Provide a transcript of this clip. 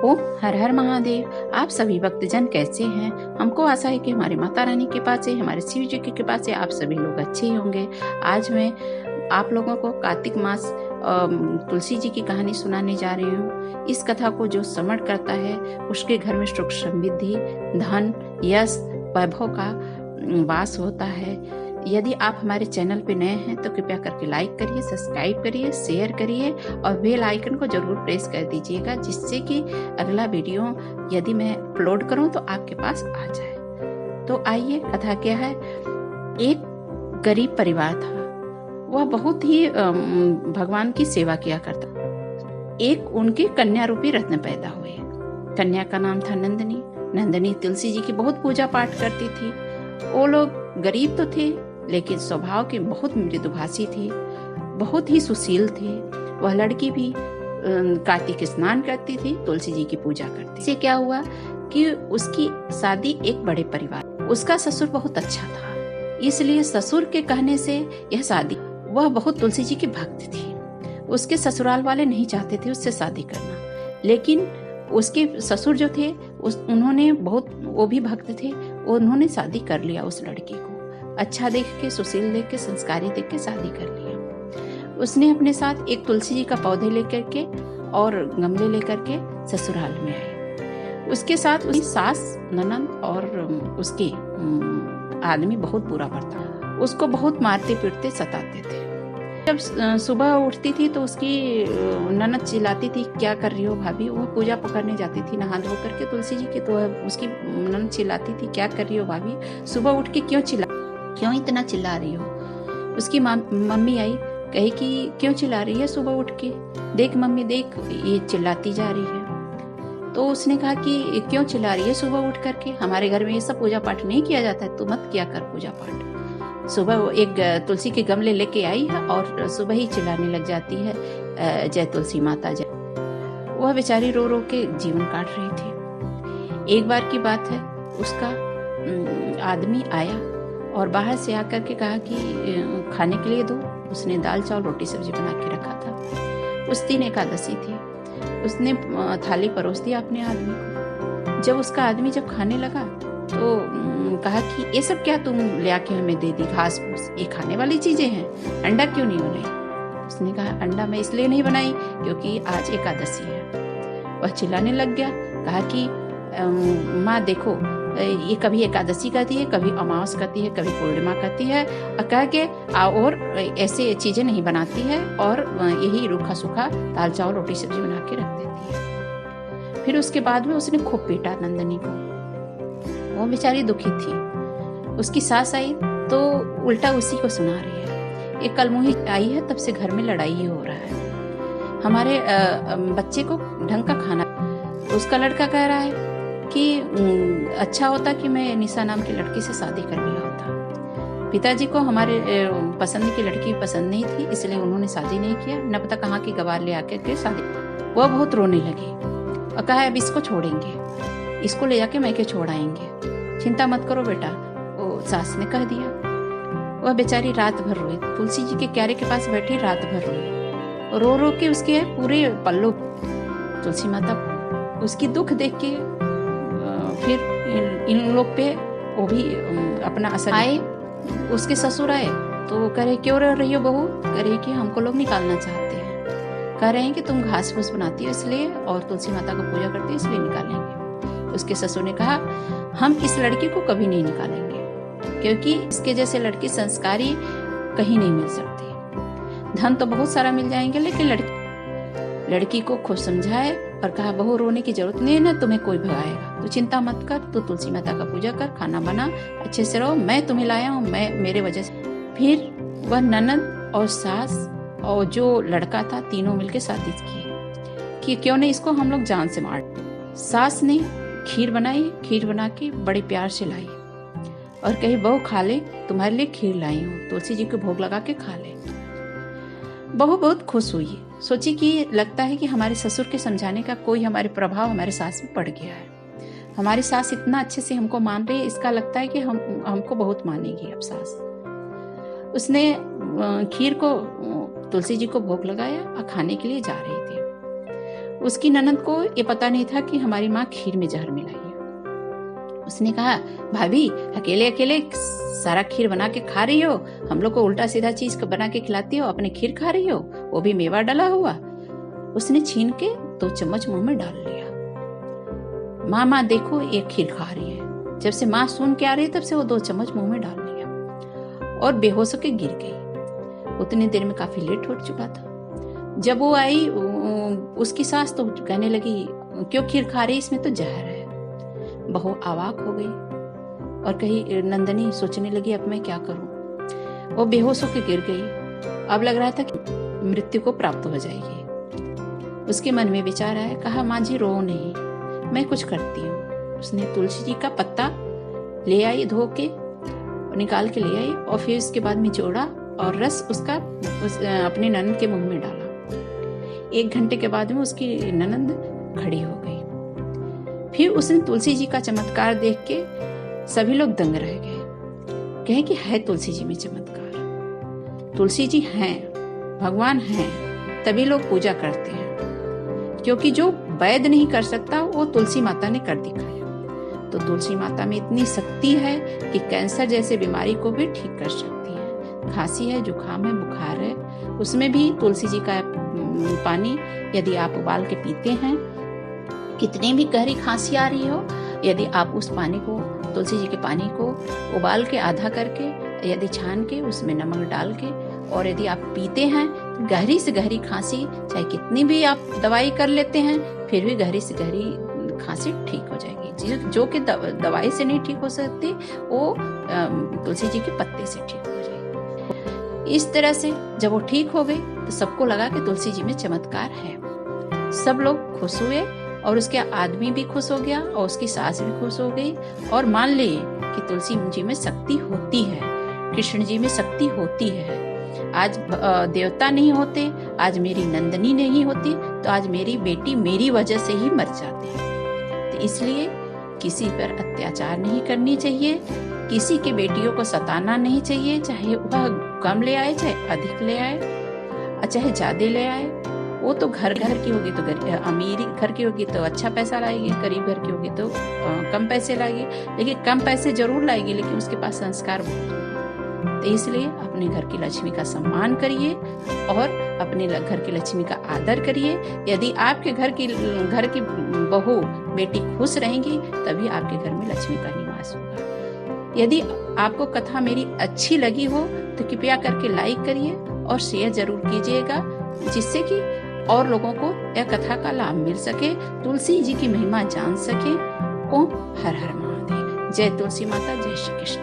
ओम हर हर महादेव। आप सभी भक्तजन कैसे हैं? हमको आशा है कि हमारी माता रानी के पास से, हमारे शिव जी की कृपा से आप सभी लोग अच्छे ही होंगे। आज मैं आप लोगों को कार्तिक मास तुलसी जी की कहानी सुनाने जा रही हूँ। इस कथा को जो समझ करता है उसके घर में सुख समृद्धि, धन, यश, वैभव का वास होता है। यदि आप हमारे चैनल पे नए हैं तो कृपया करके लाइक करिए, सब्सक्राइब करिए, शेयर करिए और बेल आइकन को जरूर प्रेस कर दीजिएगा, जिससे कि अगला वीडियो यदि मैं अपलोड करूं तो आपके पास आ जाए। तो आइए, कथा क्या है। एक गरीब परिवार था। वह बहुत ही भगवान की सेवा किया करता। एक उनके कन्या रूपी रत्न पैदा हुए। कन्या का नाम था नंदिनी। नंदिनी तुलसी जी की बहुत पूजा पाठ करती थी। वो लोग गरीब तो थे लेकिन स्वभाव के बहुत मृदुभाषी थे, बहुत ही सुशील थे। वह लड़की भी कार्तिक स्नान करती थी, तुलसी जी की पूजा करती। इससे क्या हुआ कि उसकी शादी एक बड़े परिवार। उसका ससुर बहुत अच्छा था, इसलिए ससुर के कहने से यह शादी। वह बहुत तुलसी जी की भक्त थी। उसके ससुराल वाले नहीं चाहते थे उससे शादी करना, लेकिन उसके ससुर जो थे उन्होंने बहुत, वो भी भक्त थे, उन्होंने शादी कर लिया। उस लड़की को अच्छा देख के, सुशील देख के, संस्कारी देख के शादी कर लिया। उसने अपने साथ एक तुलसी जी का पौधे लेकर के और गमले लेकर के ससुराल में आई। उसके साथ उसकी सास, ननद और उसके आदमी बहुत बुरा बर्ताव, उसको बहुत मारते पीटते सताते थे। जब सुबह उठती थी तो उसकी ननद चिल्लाती थी, क्या कर रही हो भाभी? वो पूजा करने जाती थी नहा धो करके तुलसी जी के, तो उसकी ननद चिल्लाती थी, क्या कर रही हो भाभी? सुबह उठ के क्यों इतना चिल्ला रही हो? उसकी मम्मी आई, कही कि क्यों चिल्ला रही है सुबह उठ के? देख मम्मी देख, ये चिल्लाती जा रही है। तो उसने कहा कि क्यों चिल्ला रही है सुबह उठ करके? हमारे घर में ये सब पूजा पाठ नहीं किया जाता है, तू मत किया कर पूजा पाठ। सुबह वो एक तुलसी के गमले लेके आई है और सुबह ही चिल्लाने लग जाती है, जय तुलसी माता जय। वह बेचारी रो रो के जीवन काट रही थी। एक बार की बात है, उसका आदमी आया और बाहर से आकर के कहा कि खाने के लिए दो। उसने दाल चावल रोटी सब्जी बना के रखा था। उस दिन एकादशी थी। उसने थाली परोस दिया अपने आदमी को। जब उसका आदमी जब खाने लगा तो कहा कि ये सब क्या तुम ले आके हमें दे दी, घास फूस, ये खाने वाली चीजें हैं, अंडा क्यों नहीं बनाई? उसने कहा अंडा मैं इसलिए नहीं बनाई क्योंकि आज एकादशी है। वह चिल्लाने लग गया, कहा कि माँ देखो, ये कभी एकादशी करती है, कभी अमावस करती है, कभी पूर्णिमा करती है, और कह के और ऐसे चीजें नहीं बनाती है और यही रूखा सूखा दाल चावल रोटी सब्जी बना के रख देती है। फिर उसके बाद में उसने खूब पीटा नंदिनी को। वो बेचारी दुखी थी। उसकी सास आई तो उल्टा उसी को सुना रही है, एक कलमुही आई है तब से घर में लड़ाई ही हो रहा है, हमारे बच्चे को ढंग का खाना। उसका लड़का कह रहा है कि अच्छा होता कि मैं निशा नाम की लड़की से शादी कर लिया होता। पिताजी को हमारे पसंद की लड़की पसंद नहीं थी, इसलिए उन्होंने शादी नहीं किया। न पता कहाँ की गवार ले आकर के शादी। वह बहुत रोने लगी और कहा अब इसको छोड़ेंगे, इसको ले जाके मैके छोड़ आएंगे, चिंता मत करो बेटा। वो सास ने कह दिया। वह बेचारी रात भर रोई, तुलसी जी के क्यारे के पास बैठी रात भर रोई, रो रो के उसके पूरे पल्लू। तुलसी माता उसकी दुख देख के फिर इन लोग पे वो भी अपना असर आए। उसके ससुर आए तो कह रहे क्यों रो रही हो बहू? कह रही कि हमको लोग निकालना चाहते हैं, कह रहे हैं कि तुम घास फूस बनाती हो इसलिए और तुलसी माता को पूजा करती हो इसलिए निकालेंगे। उसके ससुर ने कहा हम इस लड़की को कभी नहीं निकालेंगे, क्योंकि इसके जैसे लड़की संस्कारी कहीं नहीं मिल सकती। धन तो बहुत सारा मिल जाएंगे, लेकिन लड़की को खूब समझाए और कहा बहू रोने की जरूरत नहीं है ना, तुम्हें कोई भगाएगा, तो चिंता मत कर, तो तुलसी माता का पूजा कर, खाना बना, अच्छे से रहो, मैं तुम्हें लाया हूँ, मैं मेरे वजह से। फिर वह ननद और सास और जो लड़का था तीनों मिलकर शादी की कि क्यों नहीं इसको हम लोग जान से मार। सास ने खीर बनाई, खीर बना के बड़े प्यार से लाई और कही बहू खा ले, तुम्हारे लिए खीर लाई हूँ, तुलसी जी को भोग लगा के खा ले। बहू बहुत खुश हुई, सोची कि लगता है कि हमारे ससुर के समझाने का कोई हमारे प्रभाव हमारे सास में पड़ गया है। हमारी सास इतना अच्छे से हमको मान रही है, इसका लगता है कि हमको बहुत मानेगी अब सास। उसने खीर को तुलसी जी को भोग लगाया और खाने के लिए जा रही थी। उसकी ननद को ये पता नहीं था कि हमारी माँ खीर में जहर मिलाई है। उसने कहा, भाभी अकेले अकेले सारा खीर बना के खा रही हो, हम लोग को उल्टा सीधा चीज बना के खिलाती हो, अपने खीर खा रही हो, वो भी मेवा डाला हुआ। उसने छीन के 2 चम्मच मुंह में डाल लिया। माँ देखो ये खीर खा रही है। जब से माँ सुन के आ रही है तब से वो 2 चम्मच मुंह में डाल लिया और बेहोश होकर गिर गई। उतनी देर में काफी लेट हो चुका था। जब वो आई उसकी सास तो कहने लगी, क्यों खीर खा रही, इसमें तो जहर है। बहू अवाक हो गई और कही, नंदनी सोचने लगी अब मैं क्या करूं। वो बेहोश होकर गिर गई। अब लग रहा था कि मृत्यु को प्राप्त हो जाएगी। उसके मन में विचार आया, कहा, माँ जी रो नहीं, मैं कुछ करती हूँ। उसने तुलसी जी का पत्ता ले आई, धो के निकाल के ले आई और फिर उसके बाद में जोड़ा और रस उसका अपने ननद के मुंह में डाला। 1 घंटे के बाद में उसकी ननद खड़ी हो गई। फिर उसने तुलसी जी का चमत्कार देख के सभी लोग दंग रह गए। कहे कि है तुलसी जी में चमत्कार, तुलसी जी हैं, भगवान हैं, तभी लोग पूजा करते हैं। क्योंकि जो वैद्य नहीं कर सकता वो तुलसी माता ने कर दिखाया। तो तुलसी माता में इतनी शक्ति है कि कैंसर जैसे बीमारी को भी ठीक कर सकती है। खांसी है, जुकाम है, बुखार है, उसमें भी तुलसी जी का पानी यदि आप उबाल के पीते हैं, कितनी भी गहरी खांसी आ रही हो, यदि आप उस पानी को, तुलसी जी के पानी को उबाल के आधा करके यदि छान के उसमें नमक डाल के और यदि आप पीते हैं, गहरी से गहरी खांसी, चाहे कितनी भी आप दवाई कर लेते हैं, फिर भी गहरी से गहरी खांसी ठीक हो जाएगी। जो कि दवाई से नहीं ठीक हो सकती, वो तुलसी जी के पत्ते से ठीक हो जाएगी। इस तरह से जब वो ठीक हो गई तो सबको लगा कि तुलसी जी में चमत्कार है। सब लोग खुश हुए और उसके आदमी भी खुश हो गया और उसकी सास भी खुश हो गई और मान लिए कि तुलसी जी में शक्ति होती है, कृष्ण जी में शक्ति होती है। आज देवता नहीं होते, आज मेरी नंदनी नहीं होती, तो आज मेरी बेटी मेरी वजह से ही मर जाती है। तो इसलिए किसी पर अत्याचार नहीं करनी चाहिए, किसी के बेटियों को सताना नहीं चाहिए, चाहे वह कम ले आए, चाहे अधिक ले आए, चाहे ज्यादा ले आए। वो तो घर की होगी तो अमीर घर की होगी तो अच्छा पैसा लाएगी, गरीब घर की होगी तो कम पैसे लाएगी, लेकिन कम पैसे जरूर लाएगी, लेकिन उसके पास संस्कार बहुत होंगे। तो इसलिए अपने घर की लक्ष्मी का सम्मान करिए और अपने घर की लक्ष्मी का आदर करिए। यदि आपके घर की बहू बेटी खुश रहेंगी, तभी आपके घर में लक्ष्मी का निवास होगा। यदि आपको कथा मेरी अच्छी लगी हो तो कृपया करके लाइक करिए और शेयर जरूर कीजिएगा, जिससे कि और लोगों को यह कथा का लाभ मिल सके, तुलसी जी की महिमा जान सके। ओम हर हर महादेव। जय तुलसी माता, जय श्री कृष्ण।